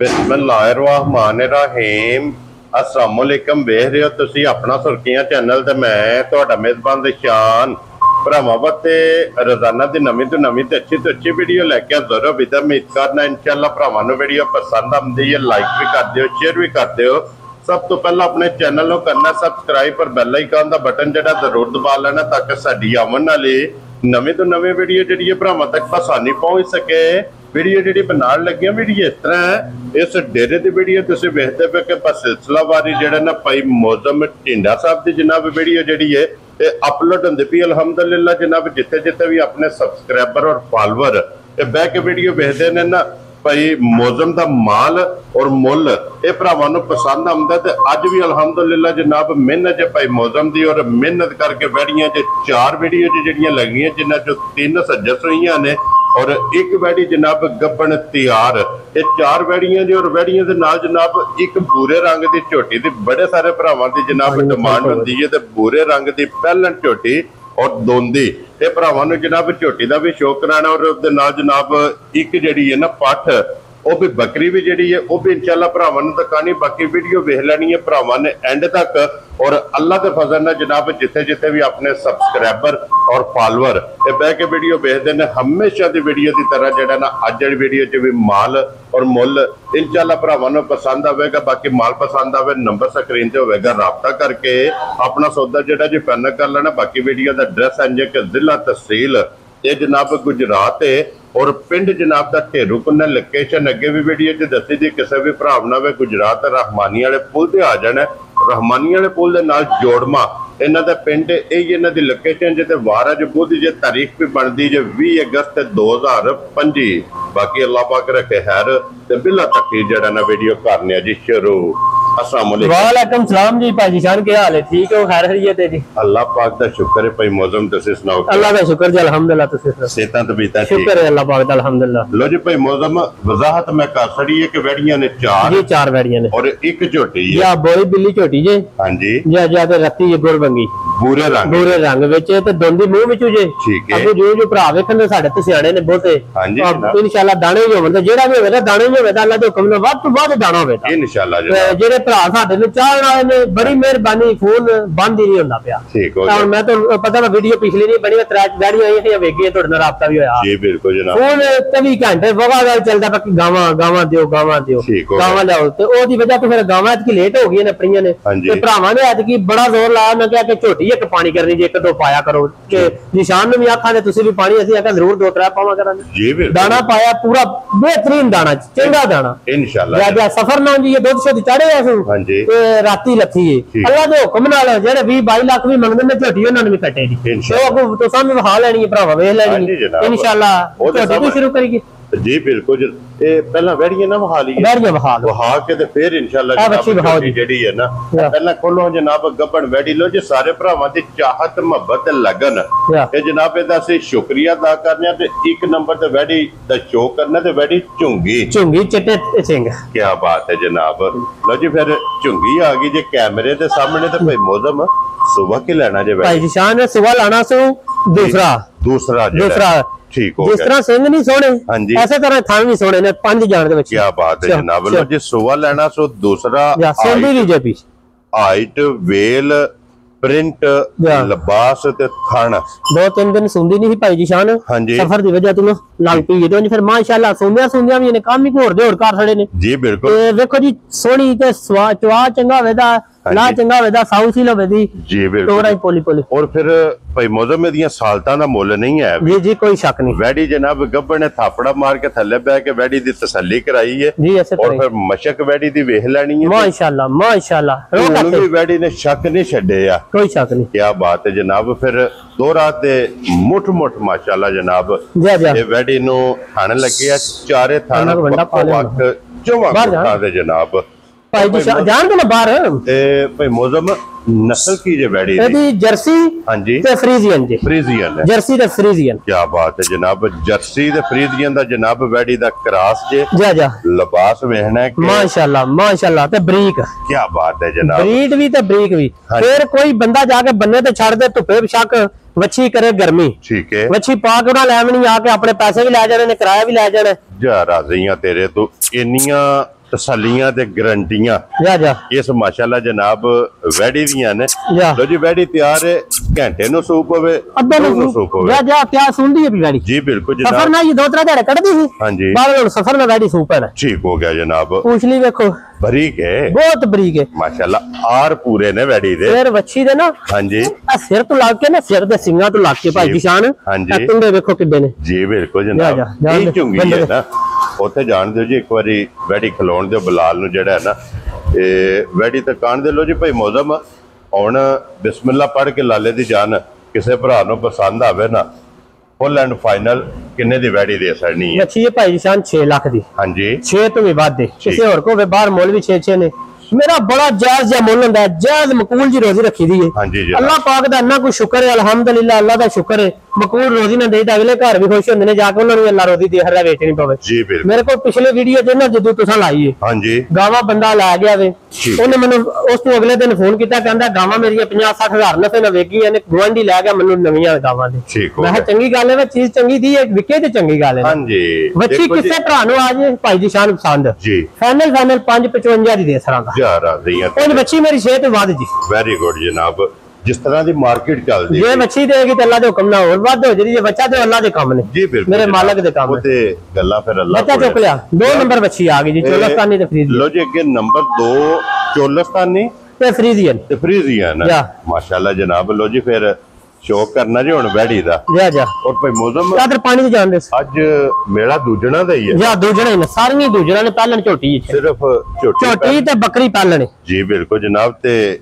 बिस्मिल्लाहिर्रहमानिर्रहीम अस्सलाम वालेकुम। वेख रहे हो तुसी अपना सुर्खियां चैनल ते मैं तुहाडा मेजबान दिशान भरावां वास्ते रोजाना दी नवीं तो अच्छी वीडियो लैके हाज़र हो। विद उम्मीद करना इंशाअल्लाह भरावां नूं वीडियो पसंद आउंदी है, लाइक भी कर दिओ, शेयर भी कर दिओ। सब तो पहला अपने चैनल को करना सबसक्राइब और बैल आइकन का बटन जो जरूर दबा लेना ताकि साडी आवन वाली नवीं तो नवीं वीडियो जी भरावां तक आसानी पहुंच सके। वीडियो जी बनाने लगे वीडियो इस तरह है, इस डेरे की वीडियो तुम वेखते पे कि सिलसिलावारी जो ना भाई मौजम टिंडा साहब की जनाब वीडियो जी है अपलोड होंदी पई अलहमदुलिल्लाह जनाब। जिथे जिथे भी अपने सबसक्राइबर और फॉलोवर बह के वीडियो वेखते हैं ना भाई मौजम का माल और मुल ये भरावां नूं पसंद आउंदा ते अज भी अलहमदुलिल्लाह जनाब मेहनत है भाई मौजम की और मेहनत करके वैड़ियां च 4 वीडियो जिहड़ियां लगियां जिन्हां चों 3 सज्जस होईयां ने और एक वैड़ी जनाब गब्बन तैयार। ये 4 वैड़ियां जी और वैड़ियां दे नाल जनाब एक भूरे रंग की झोटी दी बड़े सारे भरावां दी जनाब डिमांड होंदी है ते भूरे रंग की पहलन झोटी और दोंदी ये भरावां नूं जनाब झोटी का भी शौक कराना और उहदे नाल जनाब एक जिहड़ी है ना पठ वो भी बकरी भी जिहड़ी है वो भी इंशाअल्लाह भरावां नूं दिखानी। बाकी वीडियो वेख लैनी है भरावां ने एंड तक और अल्लाह के फजल नाल जनाब जिथे जिथे भी अपने सबसक्राइबर और फॉलोवर ये बह के वीडियो वेखदे ने हमेशा की वीडियो की तरह जिहड़ा ना अज वाली वीडियो च भी माल और मुल इंशाअल्लाह भरावां नूं पसंद आवेगा। बाकी माल पसंद आवे नंबर स्क्रीन ते होवेगा, राबता करके अपना सौदा जिहड़ा जी फाइनल कर लेना। बाकी वीडियो का एड्रैस इंज कि जिला तहसील ये जनाब गुजरात है और पिंड जनाब का ढेरू कुन्ना लोकेशन अगे भी वीडियो च दसी दी। किसी भी भरा ना वे गुजरात रहमानी वाले पुल से आ जाना, रहमानी वाले पुल के नाल जोड़मा इन्हां दा पिंड यही इन्हां दी लोकेशन जे ते वार अज बुध जे तारीख भी बनती जे 20 अगस्त 2025। बाकी अल्लाह पाक रखे खैर ते बिला तक जड़ा ना वीडियो करने जी शुरू। अस्सलाम वालेकुम सलाम जी भाई जान के हाल है? ठीक हो? खैर खैरियत है जी? अल्लाह पाक दा शुक्र है भाई मौजम तुसी सुनाओ? अल्लाह दा शुक्र जी अल्हम्दुलिल्लाह। तुसी सुनाओ? सेहतां तबीयतां ठीक? शुक्र है अल्लाह पाक दा अल्हम्दुलिल्लाह। लो जी भाई मौजम वजाहत मैं कर छड़ी है कि वैड़ियां ने 4 जी 4 वैड़ियां ने और एक झोटी है या बोई बिल्ली झोटी जे। हां जी या ते रत्ती जे गुरबंगी भूरे रंग विच ते दोंदी मुंह विच जे। ठीक है अब जो भरा वेखन दे साडे ते सियाणे ने बहुते। हां जी इंशाल्लाह दाने ही होवन ते जेड़ा भी होवे दाने ही होवे अल्लाह दे हुक्म नाल वध तो वध दाना होवे इंशाल्लाह। जेड़े भरा साडे नु चाहण वाले ने बड़ी मेहरबानी फोन बंद ही नहीं होंदा पिया। ठीक हो गया मैं तो पता मैं वीडियो पिछली नहीं बनी 3 वैड़ियां आई थी वेखी थोड़े नाल राबता भी होया जी बिल्कुल जनाब। फोन 24 घंटे वगावार चलदा बाकी गावां दियो गावां लाओ ते ओदी वजह तो फिर गावां की लेट हो गई ने अपनियां ने ते भरावां ने आज की बड़ा जोर लाया मैं क्या कि झोटी एक पानी करनी जे 1-2 पाया करो कि निशान ने भी आखा ने तुसी भी पानी असि आखा जरूर 2-3 पावा करांगे जी बिल्कुल। दाना पाया पूरा बेहतरीन दाना चंगा दाना इंशाल्लाह। जा सफर ना जी ये दूध शुद्ध चढ़े असू हां जी ते राती लथी अल्लाह दे हुक्म नाल जेड़े 20-22 लाख भी मंगदे ने झोटी उन्हां ने भी कटे दी तो तो सामने वहा लेनी है भरावा वेख लेनी इंशाल्लाह। झोटी भी शुरू करेगी जी बिल्कुल। पहला वैड़ियां ना वहा ली वहा के ते फिर इंशाल्लाह जनाब जेडी है ना पहला खोलो जनाब गब्बन वैड़ी लो जी सारे भरावां दी चाहत मोहब्बत लगन ए जनाब एदा से शुक्रिया अदा करने ते एक नंबर ते वैड़ी दा शो करना ते वैड़ी झुंगी चिट्टे सिंह क्या बात है जनाब। लो जी फिर झुंगी आ गई जे कैमरे दे सामने ते भाई मौजम सुबह के लेना जे भाई निशान ने सुबह लाना सो दूसरा ठीक हो जिस तरह सिंह नहीं सोने ऐसे तरह थान भी सोने ने 5 जान दे विच क्या बात है जनाब। लो जी सुबह लेना सो दूसरा सोंदी भी J P height well print लिबास ते थन 2-3 दिन सुंदी नहीं भाई जी शान सफर दी वजह तो लग पई जे फिर माशाल्लाह सुंदिया भी ने काम ही होर दे होर कर खड़े ने जी बिल्कुल। ते देखो जी सोनी ते चवा चंगा वेदा ला चंगा वेदा साउथ ही लवेदी जी बिल्कुल तोरा पोली और फिर भाई मौजम दियां सालतां दा मुल नहीं है जी कोई शक नहीं। वैड़ी जनाब गब्बन ने थापड़ा मार के थल्ले बह के वैड़ी दी तसल्ली कराई है जी ऐसे और फिर मशक वैड़ी दी वेख लेनी है माशाल्लाह हुन भी वैड़ी ने शक नहीं छड्डे आ कोई शक नहीं क्या बात है जनाब। फिर 2 रात दे मुठ माशाल्लाह जनाब ये वैड़ी नु थान लगे चारे थान वक्त चौवा दे जनाब भाई जी जान के ना बाहर ए भाई मौजम नस्ल की जे वैड़ी एदी जर्सी हां जी ते फ्रीजियन जी फ्रीजियन है जर्सी ते फ्रीजियन क्या बात है जनाब। जर्सी ते फ्रीजियन दा जनाब वैड़ी दा क्रॉस जे जा लिबास वेखना है माशाल्लाह ते ब्रीक क्या बात है जनाब। ब्रीड भी ते ब्रीक भी फिर कोई बंदा जाके बन्ने ते छड़ दे धुप्पे शक वच्छी करे गर्मी ठीक है वच्छी पाक ना लैवनी आके अपने पैसे भी लै जाने ने किराया भी लै जाने जा राज़ियां तेरे तो इन्नियां ਤਸੱਲੀਆਂ ਤੇ ਗਰੰਟੀਆਂ ਜਾ ਜਾ ਇਸ ਮਾਸ਼ਾਅੱਲਾ ਜਨਾਬ ਵੈੜੀ ਦੀਆਂ ਨੇ। ਜਾ ਲੋ ਜੀ ਵੈੜੀ ਤਿਆਰ ਹੈ, ਘੰਟੇ ਨੂੰ ਸੂਪ ਹੋਵੇ ਅੱਧੇ ਨੂੰ ਸੂਪ ਹੋਵੇ। ਜਾ ਜਾ ਪਿਆ ਸੁਣਦੀ ਹੈ ਵੀ ਵੈੜੀ ਜੀ ਬਿਲकुल ਸਫਰ जनाब। ਨਾ ਇਹ 2-3 ਦਿਹਾੜੇ ਕੱਢਦੀ ਸੀ ਹਾਂਜੀ ਬਾਅਦ ਵਿੱਚ ਸਫਰ ਨਾਲ ਵੈੜੀ ਸੂਪ ਹੈ ठीक हो गया जनाब। पूछ ली ਵੇਖੋ ਬਰੀਕ ਹੈ ਬਹੁਤ ਬਰੀਕ ਹੈ ਮਾਸ਼ਾਅੱਲਾ, ਆਰ ਪੂਰੇ ਨੇ ਵੈੜੀ ਦੇ। ਸਿਰ ਵੱਛੀ ਦੇ ਨਾ ਹਾਂਜੀ ਆ ਸਿਰ ਤੋਂ ਲੱਗ ਕੇ ਨਾ ਸਿਰ ਦੇ ਸਿੰਗਾਂ ਤੋਂ ਲੱਗ ਕੇ ਭਾਈ ਨਿਸ਼ਾਨ ਹਾਂਜੀ ਟੁੰਡੇ ਵੇਖੋ ਕਿੱਡੇ ਨੇ। ਜੀ ਬਿਲਕੁਲ ਜਾ, ਜਨਾਬ। ਜਾ, ਇਹ ਜਾ, ਚੁੰਗੀ ਬੰਦੇ ਹੈ ਨਾ, ਉੱਥੇ ਜਾਣ ਦਿਓ ਜੀ ਇੱਕ ਵਾਰੀ ਵੈੜੀ ਖਲੋਣ ਦਿਓ ਬਲਾਲ ਨੂੰ ਜਿਹੜਾ ਹੈ ਨਾ ਇਹ ਵੈੜੀ ਤੇ ਕਾਣ ਦੇ ਲੋ ਜੀ ਭਾਈ ਮੌਜ਼ਮ। ਹੁਣ ਬਿਸਮਿਲ੍ਲਾ ਪੜ੍ਹ ਕੇ ਲਾਲੇ ਦੀ ਜਾਨ ਕਿਸੇ ਭਰਾ ਨੂੰ ਪਸੰਦ ਆਵੇ ਨਾ ਫੁੱਲ ਐਂਡ ਫਾਈਨਲ ਕਿੰਨੇ ਦੀ ਵੈੜੀ ਦੇ ਸਕਣੀ ਹੈ? ਵੱਛੀ ਹੈ ਭਾਈ ਨਿਸ਼ਾਨ 6 ਲੱਖ ਦੀ। ਹਾਂਜੀ 6 ਤੋਂ ਵੀ ਵੱਧ ਦੇ ਕਿਸੇ ਹੋਰ ਕੋ ਬਾਹਰ ਮੁੱਲ ਵੀ 6 ਨੇ। मेरा बड़ा जायज जिहा मुल हुंदा है, जायज मकबूल जी रोजी रखी दी है। ਹਾਂਜੀ ਜੀ अल्लाह पाक दा इन्ना कोई शुक्र है, अल्हम्दुलिल्लाह अल्लाह दा शुक्र है। मकबूल रोजी ना देई तां अगले घर भी खुश हुंदे ने, जाके उन्हां नूं अल्लाह रोजी दे हर वेचनी पवे। जी बिल्कुल। मेरे को पिछले वीडियो च ना जदों तुसां लाई है ਹਾਂਜੀ गावां बंदा ला गया वे, ਉਹਨੇ ਮੈਨੂੰ ਉਸ ਤੋਂ ਅਗਲੇ ਦਿਨ ਫੋਨ ਕੀਤਾ, ਕਹਿੰਦਾ ਗਾਵਾਂ ਮੇਰੀਆਂ 50-60 ਹਜ਼ਾਰ ਨਫੇ ਨਾਲ ਵੇਗੀ ਨੇ, ਗਵਾਂਢੀ ਲੈ ਗਿਆ ਮੈਨੂੰ ਨਵੀਆਂ ਗਾਵਾਂ ਦੇ। ਠੀਕ ਹੋ ਮੈਂ ਗਿਆ। ਕਿਹਾ ਚੰਗੀ ਗੱਲ ਹੈ, ਚੀਜ਼ ਚੰਗੀ ਦੀ ਹੈ, ਵਿਕੇ ਤੇ ਚੰਗੀ ਗੱਲ ਹੈ। ਹਾਂਜੀ ਵੱਛੀ ਕਿਸੇ ਭਰਾ ਨੂੰ ਆ ਜੇ ਭਾਈ ਦੀ ਸ਼ਾਨ ਪਸੰਦ ਜੀ ਫਾਈਨਲ 555 ਦੀ ਦੇ ਸਰਾਂਗਾ। ਜਾ ਰਹੀਆਂ ਉਹ ਵੱਛੀ ਮੇਰੀ 6 ਤੋਂ ਵੱਧ ਜੀ। ਵੈਰੀ ਗੁੱਡ ਜਨਾਬ। ਜਿਸ ਤਰ੍ਹਾਂ ਦੀ ਮਾਰਕੀਟ ਚੱਲਦੀ ਜੇ ਵੱਛੀ ਦੇਗੀ ਤੇ ਅੱਲਾ ਦੇ ਹੁਕਮ ਨਾਲ ਹੋਰ ਵੱਧ ਹੋ ਜਿਹੜੀ, ਜੇ ਬੱਚਾ ਤੇ ਅੱਲਾ ਦੇ ਕੰਮ ਨੇ। ਜੀ ਬਿਲਕੁਲ ਮੇਰੇ ਮਾਲਕ ਦੇ ਕੰਮ ਉਹ ਨੇ। ਤੇ ਗੱਲਾਂ ਫਿਰ ਅੱਲਾ ਬੱਚਾ ਚੁੱਕ ਲਿਆ 2 ਨੰਬਰ ਵੱਛੀ ਆ ਗਈ ਜੀ, ਚੋਲਸਤਾਨੀ ਤੇ ਫਰੀਦੀ। ਲੋ ਜੀ ਅੱਗੇ ਨੰਬਰ 2 ਚੋਲਸਤਾਨੀ ਤੇ ਫਰੀਦੀਅਨ ਤੇ ਫਰੀਜ਼ੀਅਨ ਜਾ। ਮਾਸ਼ਾਅੱਲਾ ਜਨਾਬ। ਲੋ ਜੀ ਫਿਰ ਸ਼ੌਕ ਕਰਨਾ ਜੀ ਹੁਣ ਵੈੜੀ ਦਾ। ਜਾ ਜਾ ਔਰ ਭਾਈ ਮੌਜ਼ਮ ਚਾਦਰ ਪਾਣੀ ਤੇ ਜਾਣ ਦੇ ਅੱਜ ਮੇਲਾ ਦੂਜਣਾ ਦਾ ਹੀ ਹੈ। ਜਾ ਦੂਜਣਾ ਨੇ, ਸਾਰੀਆਂ ਦੂਜਣਾ ਨੇ ਪਾਲਣ ਝੋਟੀ ਚ। ਸਿਰਫ ਝੋਟੀ ਤੇ ਬੱਕਰੀ ਪਾਲਣੇ। ਜੀ ਬਿਲਕੁਲ ਜਨਾਬ। ਤੇ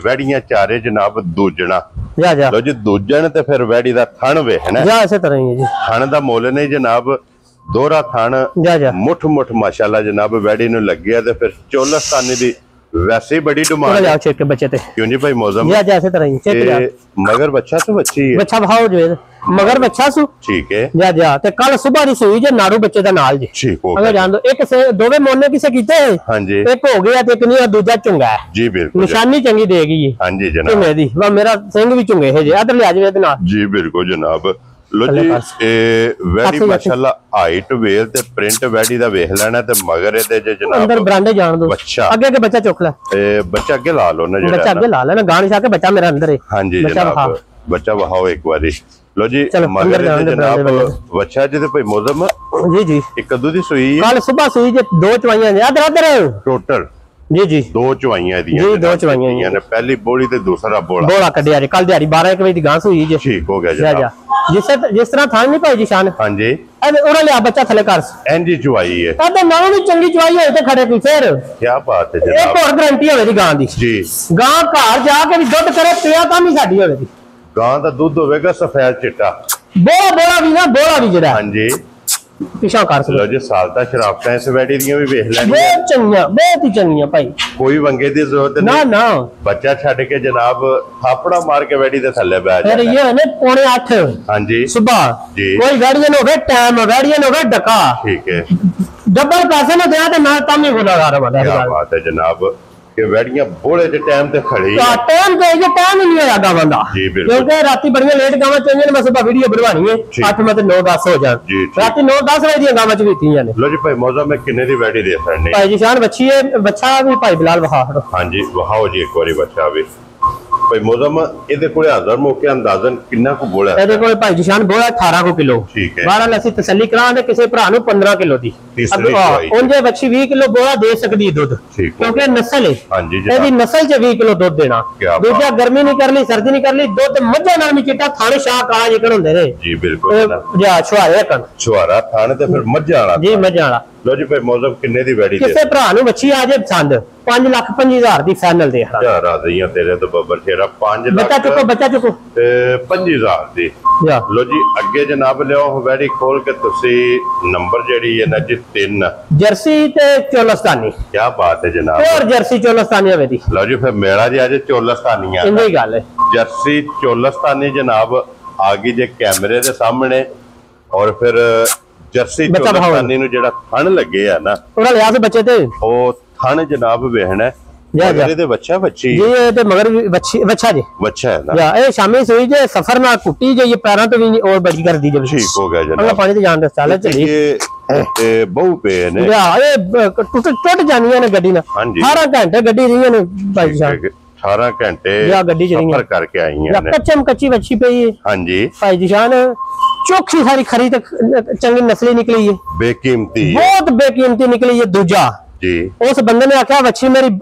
ਵੈੜੀਆਂ ਚਾਰੇ ਜਨਾਬ ਦੂਜਣਾ। ਜਾ ਜਾ ਲੋ ਜੀ ਦੂਜਣ ਤੇ ਫਿਰ ਵੈੜੀ ਦਾ ਥਣ ਵੇਖਣਾ। ਜਾ ਇਸੇ ਤਰ੍ਹਾਂ ਹੀ ਹੈ ਜੀ। ਥਣ ਦਾ ਮੁੱਲ ਨਹੀਂ ਜਨਾਬ, ਦੋਹਰਾ ਥਣ ਜਾ ਜਾ ਮੁੱਠ ਮੁੱਠ ਮਾਸ਼ਾਅੱਲਾ ਜਨਾਬ ਵੈੜੀ ਨੂੰ ਲੱਗਿਆ। ਤੇ ਫਿਰ ਚੋਲਸਤਾਨੀ ਦੀ ਵੈਸੇ ਹੀ ਬੜੀ ਡਿਮਾਂਡ ਜਾ ਹੈ। ਚੇਕ ਕੇ ਬੱਚੇ ਤੇ ਕਿਉਂ ਜੀ ਭਾਈ ਮੌਜ਼ਮ? ਜਾ ਜਾ ਇਸੇ ਤਰ੍ਹਾਂ ਹੀ ਚੇਕ ਜਾ। ਮਗਰ ਬੱਚਾ ਤੋਂ ਬੱਚੀ ਹੈ। ਬੱਚਾ ਭਾਓ ਜੋ ਮਗਰ ਬੱਚਾ ਸੂ। ਠੀਕ ਹੈ। ਜਾ ਜਾ ਤੇ ਕੱਲ ਸਵੇਰ ਦੀ ਸੂਈ ਜੇ ਨਾੜੂ ਬੱਚੇ ਦਾ ਨਾਲ ਜੀ। ਠੀਕ ਹੋ ਅਗਰ ਗਿਆ। ਜਾਣ ਦੋ ਇੱਕ ਦੋਵੇਂ ਮੋਨੇ ਕਿਸੇ ਕੀਤੇ, ਹਾਂਜੀ ਇੱਕ ਹੋ ਗਿਆ ਤੇ ਇੱਕ ਨਹੀਂ, ਦੂਜਾ ਚੁੰਗਾ ਹੈ। ਜੀ ਬਿਲਕੁਲ। ਨਿਸ਼ਾਨੀ ਚੰਗੀ ਦੇ ਗਈ ਹੈ ਹਾਂਜੀ ਜਨਾਬ। ਝੁੰਗੇ ਦੀ। ਵਾ ਮੇਰਾ ਸਿੰਘ ਵੀ ਝੁੰਗੇ ਹੈ ਜੇ, ਇਧਰ ਲਿਆ ਜਾਵੇ ਇਹਦੇ ਨਾਲ। ਜੀ ਬਿਲकुल ਜਨਾਬ। ਲੋ ਜੀ ਇਹ ਵੈੜੀ ਮਾਸ਼ਾਅੱਲਾ ਹਾਈਟ ਵੇਲ ਤੇ ਪ੍ਰਿੰਟ ਵੈੜੀ ਦਾ ਵੇਖ ਲੈਣਾ ਤੇ ਮਗਰ ਇਹਦੇ ਜੇ ਅੰਦਰ ਜਨਾਬ ਬਰਾਂਡੇ ਜਾਣ ਦੋ। ਬੱਚਾ ਅੱਗੇ ਅੱਗੇ ਬੱਚਾ ਚੁੱਕ ਲੈ। ਇਹ ਬੱਚਾ ਅੱਗੇ ਲਾ ਲਓ ਨਾ ਬੱਚਾ ਜਿਹੜਾ ਅੱਗੇ ਲਾ ਲੈਣਾ, ਗਾਣ ਛਾ ਕੇ ਬੱਚਾ ਮੇਰਾ ਅੰਦਰ ਹੈ। ਹਾਂਜੀ ਬੱਚਾ ਜਨਾਬ ਵਿਖਾ। ਬੱਚਾ ਵਹਾਓ ਇੱਕ ਵਾਰੀ। ਲੋ ਜੀ ਚਲੋ, ਮਗਰ ਅੰਦਰ ਜਾਣ ਇਹਦੇ ਦੇ ਜਨਾਬ ਬਰਾਂਡੇ ਬੱਚਾ ਜਿਹਦੇ ਭਾਈ ਮੌਜ਼ਮ ਜੀ ਜੀ ਇੱਕ ਕਦੋਂ ਦੀ ਸੂਈ ਹੈ ਕੱਲ ਸਵੇਰ ਸੂਈ ਜੇ 2 ਚਵਾਈਆਂ ਨੇ। ਇਧਰ ਇਧਰ ਟੋਟਲ? ਜੀ ਜੀ 2 ਚਵਾਈਆਂ ਦੀਆਂ ਜੀ, 2 ਚਵਾਈਆਂ ਨੇ, ਪਹਿਲੀ ਬੋਲੀ ਤੇ ਦੂਸਰਾ ਬੋਲਾ। ਬੋਲਾ ਕੱਢਿਆ ਜੀ ਕੱਲ ਦਿਹਾੜੀ 12 ਵਜੇ ਦੀ ਗਾਂ ਸੂਈ ਜੇ। ਠੀਕ ਹੋ ਗਿਆ ਜਾ ਜਾ ਜਨਾਬ। ਜਿਸ ਤਰ੍ਹਾਂ ਥਾਂ ਨਹੀਂ ਭਾਈ ਜੀ ਸ਼ਾਨ ਹਾਂਜੀ ਉਹਨਾਂ ਲਿਆ ਬੱਚਾ ਥੱਲੇ ਕਰ। ਐਂਜੀ ਚਵਾਈ ਹੈ। ਤਾਂ ਨਾਲੋਂ ਵੀ ਚੰਗੀ ਚਵਾਈ ਹੋਏ ਤੇ ਖੜੇ ਕੋਈ ਫੇਰ ਕੀ ਬਾਤ ਹੈ ਇੱਕ ਜਨਾਬ। ਹੋਰ ਗਰੰਟੀ ਹੋਵੇ ਦੀ ਗਾਂ ਦੀ। ਜੀ ਗਾਂ ਘਰ ਜਾ ਕੇ ਵੀ ਦੁੱਧ ਕਰੇ ਪਿਆ ਤਾਂ ਨਹੀਂ ਸਾਡੀ ਹੋਵੇ ਦੀ। ਗਾਂ ਦਾ ਦੁੱਧ ਹੋਵੇਗਾ ਸਫੈਦ ਚਿੱਟਾ। ਬੋਲਾ ਵੀ ਨਾ, ਬੋਲਾ ਵੀ ਜਿਹੜਾ ਹਾਂਜੀ ਪਿਛਾ ਕਰ ਲੋ ਸਕਦਾ। ਜੀ ਸਾਲਤਾ ਸ਼ਰਾਫਤਾਂ ਇਸ ਵੈੜੀ ਦੀਆਂ ਵੀ ਵੇਖ ਲੈਣੀਆਂ। ਬਹੁਤ ਚੰਗੀਆਂ, ਬਹੁਤ ਹੀ ਚੰਗੀਆਂ ਭਾਈ। ਕੋਈ ਵੰਗੇ ਦੀ ਜ਼ਰੂਰਤ ਨਾ ਨਹੀਂ। ਨਾ ਬੱਚਾ ਛੱਡ ਕੇ ਜਨਾਬ ਥਾਪੜਾ ਮਾਰ ਕੇ ਵੈੜੀ ਦੇ ਥੱਲੇ ਬਹਿ ਫਿਰ ਜਾਣਾ। ਇਹ ਨੇ 7:45 ਹਾਂਜੀ ਸੁਬਹ ਜੀ। ਕੋਈ ਗਾੜੀਆਂ ਹੋਵੇ ਟਾਈਮ, ਗਾੜੀਆਂ ਹੋਵੇ ਡਕਾ, ਠੀਕ ਹੈ। ਡਬਲ ਪੈਸੇ ਨਾ ਦਿਆ ਤੇ ਨਾ ਤਾਂ ਵੀ ਗੁਨਾਹਗਾਰ ਵਾਲਾ ਕੀ ਬਾਤ ਹੈ ਜਨਾਬ ਕਿ ਵੈੜੀਆਂ ਬੋਲੇ ਦੇ ਟਾਈਮ ਤੇ ਖੜੀ ਹੈ। ਟਾਈਮ ਤੇ ਜੇ ਟਾਈਮ ਹੀ ਨਹੀਂ ਹੋਇਆ ਗਾਵਾਂ ਦਾ। ਜੀ ਬਿਲਕੁਲ। ਕਿਉਂਕਿ ਰਾਤੀ ਬੜੀਆਂ ਲੇਟ ਗਾਵਾਂ ਚੰਗੀਆਂ ਨੇ, ਮੈਂ ਸੁਬਹ ਵੀਡੀਓ ਬਣਵਾਣੀ ਹੈ 8 ਮਤ 9-10 ਹੋ ਜਾਣ। ਜੀ, ਠੀਕ। ਰਾਤੀ 9-10 ਵਜੇ ਦੀਆਂ ਗਾਵਾਂ ਚ ਵੀਤੀਆਂ ਨੇ। ਲੋ ਜੀ ਭਾਈ ਮੌਜ਼ਮ ਮੈਂ ਕਿੰਨੇ ਦੀ ਵੈੜੀ ਦੇ ਸਕਣੇ? ਭਾਈ ਜੀ ਸ਼ਾਨ ਬੱਚੀ ਹੈ, ਬੱਚਾ ਵੀ ਭਾਈ ਬਿਲਾਲ ਵਹਾ ਹੜੋ। ਹਾਂਜੀ ਵਹਾਓ ਜੀ ਇੱਕ ਵਾਰੀ ਬੱਚਾ ਵੀ। ਭਾਈ ਮੌਜ਼ਮ ਇਹਦੇ ਕੋਲੇ ਹਾਜ਼ਰ ਮੌਕੇ ਅੰਦਾਜ਼ਨ ਕਿੰਨਾ ਕੁ ਬੋਲਾ? ਇਹਦੇ ਕੋਲ ਭਾਈ ਜੀ ਸ਼ਾਨ ਬੋਲਾ 18 ਕਿਲੋ। ਠੀਕ ਹੈ। 12 ਅਸੀਂ ਤਸੱਲੀ ਕਰਾਂਗੇ ਕਿਸੇ ਭਰਾ ਨੂੰ 15 ਕਿਲੋ ਦੀ। ਤੀਸਰੀ ਚਵਾਈ। ਉਹਦੇ ਬੱਚੀ 20 ਕਿਲੋ ਬੋਲਾ ਦੇ ਸਕਦੀ ਦੁੱਧ, ਠੀਕ ਹੈ। ਕਿਉਂਕਿ ਨਸਲ ਹੈ। ਹਾਂਜੀ ਇਹਦੀ ਜਨਾਬ। ਨਸਲ ਚ 20 ਕਿਲੋ ਦੁੱਧ ਦੇਣਾ। ਕਿਆ ਬਾਤ। ਦੂਜਾ ਗਰਮੀ ਨਹੀਂ ਕਰ ਲਈ, ਸਰਦੀ ਨਹੀਂ ਕਰ ਲਈ, ਦੁੱਧ ਮੱਝਾਂ ਨਾਲ ਵੀ ਚਿੱਟਾ ਥਾਣੇ ਸ਼ਾਹ ਕਾਲਾ ਜਿਕਣ ਹੁੰਦੇ ਨੇ। ਜੀ ਬਿਲकुल ਜਨਾਬ। ਜਾ ਛੁਆਰੇ ਕਣ ਛੁਆਰਾ ਥਾਣ ਤੇ ਫਿਰ ਮੱਝਾਂ ਵਾਲਾ। ਜੀ ਮੱਝਾਂ ਵਾਲਾ। ਲੋ ਜੀ ਭਾਈ ਮੌਜ਼ਮ ਕਿੰਨੇ ਦੀ ਵੈੜੀ ਦੇ? ਕਿਸੇ ਭਰਾ ਨੂੰ ਬੱਚੀ ਆ ਜੇ ਪਸੰਦ 5,25,000 ਦੀ ਫਾਈਨਲ ਦੇ ਹਾਂ। ਜਾ ਰਾਜ਼ੀਆਂ ਤੇਰੇ ਤੋਂ ਬੱਬਰ ਸ਼ੇਰਾ 5 ਲੱਖ ਬੱਚਾ ਚੁੱਕੋ, ਬੱਚਾ ਚੁੱਕੋ। ਤੇ 25,000 ਦੀ। ਜਾ ਲੋ ਜੀ ਅੱਗੇ ਜਨਾਬ ਲਿਓ ਵੈੜੀ ਖੋਲ ਕੇ ਤੁਸੀਂ ਨੰਬਰ ਜਿਹੜੀ ਹੈ ਨਾ ਜੀ 3 ਜਰਸੀ ਤੇ ਚੋਲਸਤਾਨੀ। ਕੀ ਬਾਤ ਹੈ ਜਨਾਬ। ਹੋਰ ਜਰਸੀ ਚੋਲਸਤਾਨੀ ਹੋਵੇ ਦੀ। ਲਓ ਜੀ ਫਿਰ ਮੇਲਾ ਜੀ ਅੱਜ ਚੋਲਸਤਾਨੀਆਂ ਇੰਨੀ ਗੱਲ ਹੈ। ਜਰਸੀ ਚੋਲਸਤਾਨੀ ਜਨਾਬ ਆ ਗਈ ਜੇ ਕੈਮਰੇ ਦੇ ਸਾਹਮਣੇ। ਔਰ ਫਿਰ ਜਰਸੀ ਬੱਚਾ ਚੋਲਸਤਾਨੀ ਨੂੰ ਜਿਹੜਾ ਥਣ ਲੱਗੇ ਆ ਨਾ, ਉਹਨਾਂ ਲਿਆ ਸੀ ਬੱਚੇ ਤੇ। ਉਹ ਥਣ ਜਨਾਬ ਵੇਖਣਾ ਇਹਦੇ ਬੱਚਾ ਬੱਚੀ ਜੀ ਇਹਦੇ ਮਗਰ ਬੱਚਾ ਜੀ ਬੱਚਾ ਹੈ ਨਾ ਜਾਂ ਇਹ ਸ਼ਾਮੀ ਸੂਈ ਜੇ ਸਫਰ ਨਾਲ ਕੁੱਟੀ ਜੇ ਇਹ ਪੈਰਾਂ ਤੋਂ ਵੀ और बड़ी कर दी जब ठीक हो गया जनाब। अल्लाह पानी तो जान दे चले चली ये बहु पे ने या ये टूट जानी है ना गड्डी ना 18 घंटे गड्डी रही है भाई जान 18 घंटे या गड्डी चली सफर करके आई हैं या कच्चम कच्ची बच्ची पे ये हां जी भाई जिशान चोखी सारी खरी तक चंगी नस्ली निकली है बेकीमती बहुत बेकीमती निकली है दूजा जी उस बंदे ने आख्या बच्ची मेरी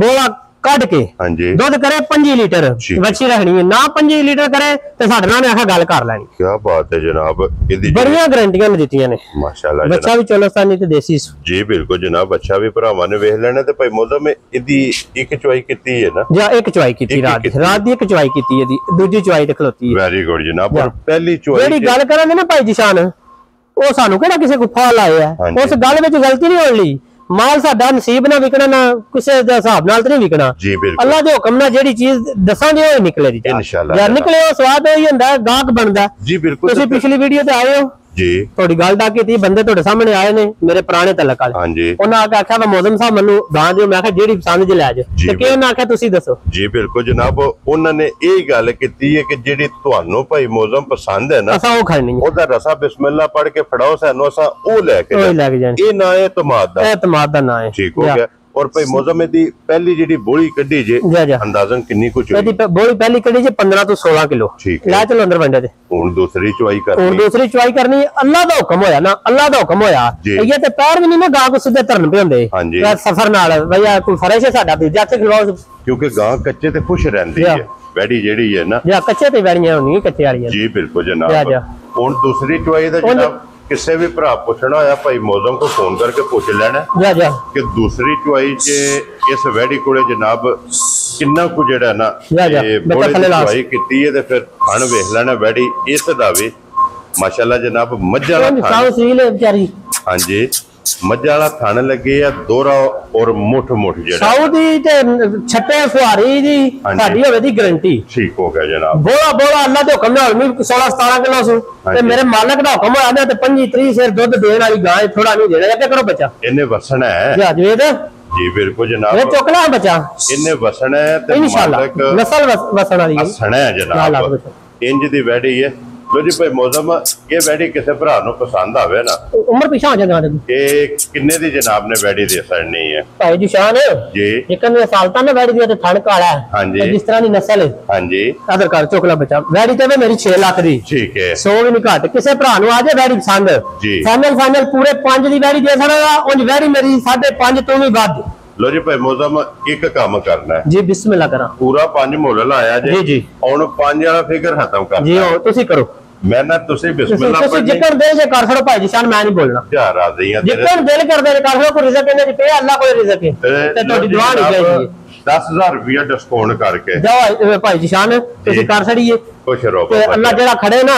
बोला ਕੱਢ ਕੇ ਹਾਂਜੀ ਦੁੱਧ ਕਰੇ 5 ਲੀਟਰ ਬੱਚੀ ਰੱਖਣੀ ਹੈ ਨਾ 5 ਲੀਟਰ ਕਰੇ ਤੇ ਸਾਡੇ ਨਾਲ ਆਖਾ ਗੱਲ ਕਰ ਲੈਣੀ ਕੀ ਬਾਤ ਹੈ ਜਨਾਬ ਇਹਦੀ ਬੜੀਆਂ ਗਾਰੰਟੀਆਂ ਦਿੱਤੀਆਂ ਨੇ ਮਾਸ਼ਾਅੱਲਾ ਬੱਚਾ ਵੀ ਚੋਲਸਤਾਨੀ ਤੇ ਦੇਸੀ ਜੀ ਬਿਲਕੁਲ ਜਨਾਬ ਬੱਚਾ ਵੀ ਭਰਾਵਾਂ ਨੇ ਵੇਖ ਲੈਣਾ ਤੇ ਭਾਈ ਮੌਜ਼ਮ ਇਹਦੀ ਇੱਕ ਚੁਆਈ ਕੀਤੀ ਹੈ ਨਾ ਜਾਂ ਇੱਕ ਚੁਆਈ ਕੀਤੀ ਰਾਤ ਦੀ ਇੱਕ ਚੁਆਈ ਕੀਤੀ ਇਹਦੀ ਦੂਜੀ ਚੁਆਈ ਤੇ ਖਲੋਤੀ ਹੈ ਵੈਰੀ ਗੁੱਡ ਜਨਾਬ ਪਰ ਪਹਿਲੀ ਚੁਆਈ ਜਿਹੜੀ ਗੱਲ ਕਰਾਂਗੇ ਨਾ ਭਾਈ ਜਿਸ਼ਾਨ ਉਹ ਸਾਨੂੰ ਕਿਹੜਾ ਕਿਸੇ ਕੋ ਫਾਲ ਆਇਆ ਉਸ ਗੱਲ ਵਿੱਚ ਗਲਤੀ ਨਹੀਂ ਹੋਣ ਲਈ ਮਾਲ ਸਾਡਾ ਨਸੀਬ ਨਾਲ ਵਿਕਣਾ ਨਾ ਕਿਸੇ ਦੇ ਹਿਸਾਬ ਨਾਲ ਤੇ ਨਹੀਂ ਵਿਕਣਾ ਜੀ ਬਿਲਕੁਲ ਅੱਲਾਹ ਦੇ ਹੁਕਮ ਨਾਲ ਜਿਹੜੀ ਚੀਜ਼ ਦੱਸਾਂਗੇ ਉਹ ਨਿਕਲੇ ਦੀ ਇਨਸ਼ਾਅੱਲਾ ਯਾਰ ਨਿਕਲੇ ਉਹ ਸਵਾਦ ਹੋਈ ਹੁੰਦਾ ਗਾਹਕ ਬਣਦਾ ਜੀ ਬਿਲਕੁਲ ਤੁਸੀਂ ਪਿਛਲੀ ਵੀਡੀਓ ਤੇ ਆਏ ਹੋ ਜੀ ਤੁਹਾਡੀ ਗੱਲ ਦਾ ਕੀਤੀ ਬੰਦੇ ਤੁਹਾਡੇ ਸਾਹਮਣੇ ਆਏ ਨੇ ਮੇਰੇ ਪੁਰਾਣੇ ਤਲਕ ਵਾਲੇ ਹਾਂਜੀ ਉਹਨਾਂ ਆਖਿਆ ਵਾ ਮੌਜ਼ਮ ਸਾਹਿਬ ਮੈਨੂੰ ਗਾਂ ਦਿਓ ਮੈਂ ਆਖਿਆ ਜਿਹੜੀ ਪਸੰਦ ਜ ਲੈ ਜਾ ਤੇ ਕਿ ਉਹਨਾਂ ਆਖਿਆ ਤੁਸੀਂ ਦੱਸੋ ਜੀ ਬਿਲਕੁਲ ਜਨਾਬ ਉਹਨਾਂ ਨੇ ਇਹ ਗੱਲ ਕੀਤੀ ਹੈ ਕਿ ਜਿਹੜੀ ਤੁਹਾਨੂੰ ਭਾਈ ਮੌਜ਼ਮ ਪਸੰਦ ਹੈ ਨਾ ਅਸਾਂ ਉਹ ਖੜਨੀ ਹੈ ਉਹਦਾ ਰਸਾ ਬਿਸਮਿਲ੍ਲਾ ਪੜ੍ਹ ਕੇ ਫੜਾਓ ਸਾਨੂੰ ਅਸਾਂ ਉਹ ਲੈ ਕੇ ਜਾਣੀ ਇਹ ਨਾ ਇਤਮਾਦ ਦਾ ਨਾਂ ਹੈ ਠੀਕ ਹੋ ਗਿਆ और भाई मौजम दी पहली जी बोली कड्डी जे अंदाजन किन्नी कुछ बोली पहली कड्डी जे 15 तो 16 किलो ला चलो अंदर बंदे ते हुन दूसरी चुवाई करनी हुन दूसरी चुवाई करनी अल्लाह दा हुक्म होया ना अल्लाह दा हुक्म होया ये ते पैर भी नहीं ना गां को सीधे धरन पे हुंदे सफर नाल भैया कोई फर्ज है साडा दूजा ते खिलवाओ क्योंकि गां कच्चे ते खुश रहंदी है वैडी जेड़ी है ना या कच्चे ते वैड़ियां होनी कच्चे वाली जी बिल्कुल जनाब हुन दूसरी चुवाई दा जनाब किसी भी भरा पूछना होया भाई मौजम को फोन करके पूछ लेना कि दूसरी चुवाई च इस वैडी कोले जनाब किन्ना कुछ जेड़ा ना चुवाई कीती है ते फिर खान वेख लेना वैडी इस दा भी माशाल्लाह जनाब मज्जा हां जी मज्जा वाला थान लगे है दोरा और मुठ जेड़ा साउदी ते छट्टे फुहारी दी साडी होवे दी गारंटी ठीक हो गया जनाब बोला अल्लाह दे हुक्म नाल मैं 16 17 किलो सु ते मेरे मालिक दा हुक्म आना ते 25 30 शेर दूध देण वाली गाय थोड़ा नहीं देना क्या करो बच्चा इन्ने वसना है जवेद जी बिल्कुल जनाब ये चुकला बच्चा इन्ने वसना है ते इंशाल्लाह नस्ल वसन वाली वसना है जनाब इंज दी वैडी है लो जी भाई मौजम ये वैडी किसी भरा नु पसंद आवे ना उम्र पीछा हो जाएगा ये किन्ने दी जनाब ने वैडी दे सड़नी है भाई जी शान जी इकन सालता ने वैडी दी ते थण काला है हां जी जिस तरह दी नस्ल है हां जी आदर कर चोकला बच्चा वैडी ते मेरी 6 लाख दी ठीक है 100 भी नहीं घट किसी भरा नु आ जाए वैडी पसंद जी फाइनल पूरे 5 दी वैडी दे सकदा उंज वैडी मेरी 5.5 तो भी वध लो जी भाई मौजम एक काम करना है जी बिस्मिल्लाह करा पूरा 5 मुल लाया जी जी हुन 5 वाला फिगर खत्म कर जी तुसी करो मैं ना तुसी बिस्मिल्लाह तुसी जिक्र दे जे कर छड़ो भाई जिशान मैं नहीं बोलना क्या राजी है जिक्र दिल कर दे कर छड़ो को रिज़्क ने पे अल्लाह को रिज़्क है ते तोडी दुआ नहीं चाहिए 10000 रुपया डिस्काउंट करके जाओ भाई जिशान तुसी कर छड़िए खुश रहो ते अल्लाह जेड़ा खड़े ना